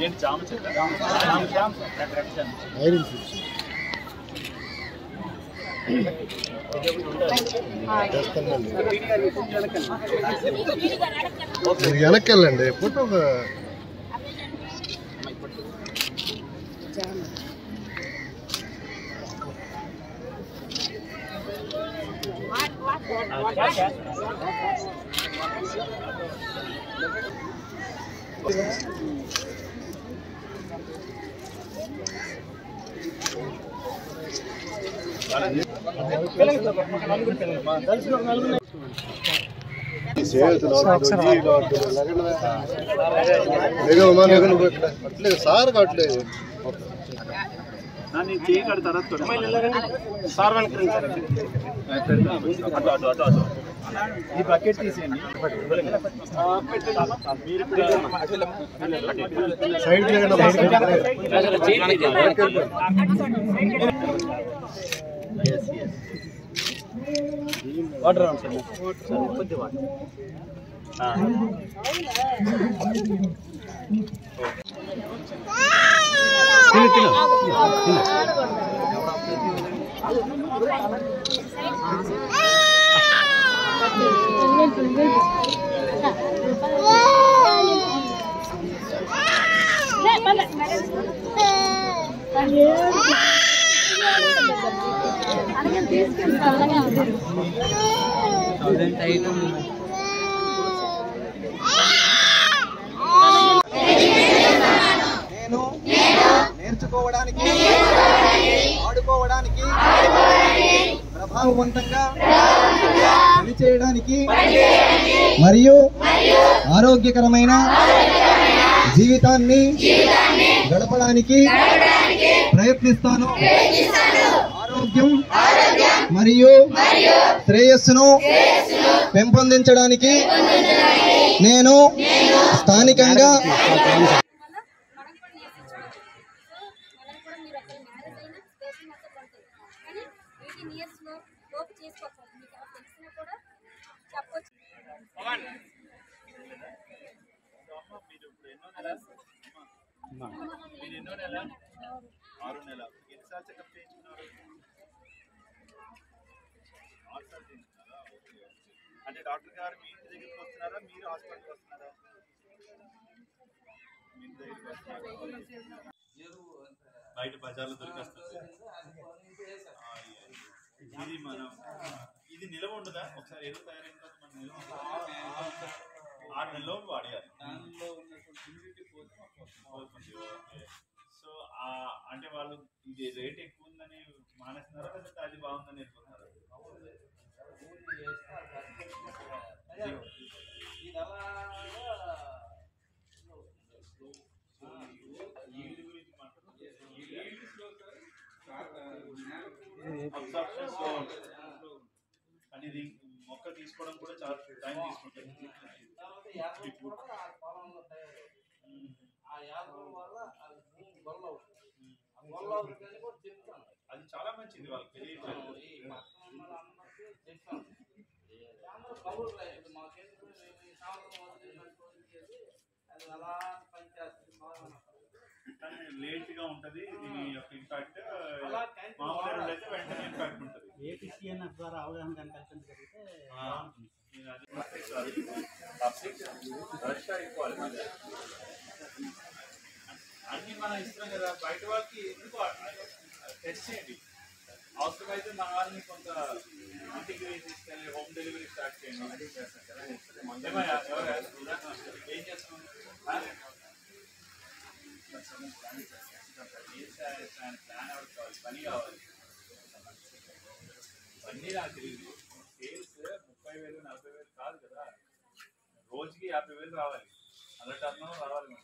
ఏంటి జామ చెట్టు వెనక్కి వెళ్ళండి ఫోటో సార్ కావట్లేదు చేయి కడతారా సార్ ఈ బకెట్ తీసేయండి వాటర్ కొద్ది వాటర్ నేను నేర్చుకోవడానికి ఆడుకోవడానికి ప్రభావవంతంగా పనిచేయడానికి మరియు ఆరోగ్యకరమైన జీవితాన్ని గడపడానికి ప్రయత్నిస్తాను. ఆరోగ్యం మరియు శ్రేయస్సును పెంపొందించడానికి నేను స్థానికంగా అంటే డాక్టర్ గారు మీ ఇంటి దగ్గరికి వస్తున్నారా, మీరు హాస్పిటల్కి వస్తున్నారా? మీ ఇంటి దగ్గరికి వస్తున్నారా? బయట బజార్లో దొరికేస్తుంది. ఇది మనం ఇది నిలవ ఉండదా? ఒకసారి ఎరువు తయారైన తర్వాత మనం నిలవ 6 నెలల్లో వాడేయాలి. సో అంటే వాళ్ళు ఇది రేట్ ఎక్కువ ఉందని మానేస్తున్నారా, లేకపోతే అది బాగుందని అనుకుంటున్నారా? అని ఇది మొక్క తీసుకోవడం కూడా చాలా టైం తీసుకుంటుంది. అది చాలా మంచిది వాళ్ళకి తెలియట్లేదు. లేట్ గా ఉంటది దీని యొక్క ఇంపాక్ట్. మామూలు అయితే వెంటనే ఇంపాక్ట్ ఉంటుంది. ఏపీసీఎన్ఎఫ్ ద్వారా అవగాహన కల్పించడం జరిగితే అన్ని మనం ఇస్తున్నాం కదా, బయట వాళ్ళకి ఎందుకు టెస్ట్ చేయండి. అవసరమైతే మన వాళ్ళని కొంత ఇంటికి తీసుకెళ్ళి హోమ్ డెలివరీ స్టార్ట్ చేయండి. ఏం చేస్తాం? ప్లాన్ అవుట్ కావాలి, పని కావాలి. పని నాకు తెలియదు. సేల్స్ 30,000 40,000 కాదు కదా, రోజుకి 50,000 రావాలి. అలా టర్న్ ఓవర్ రావాలి.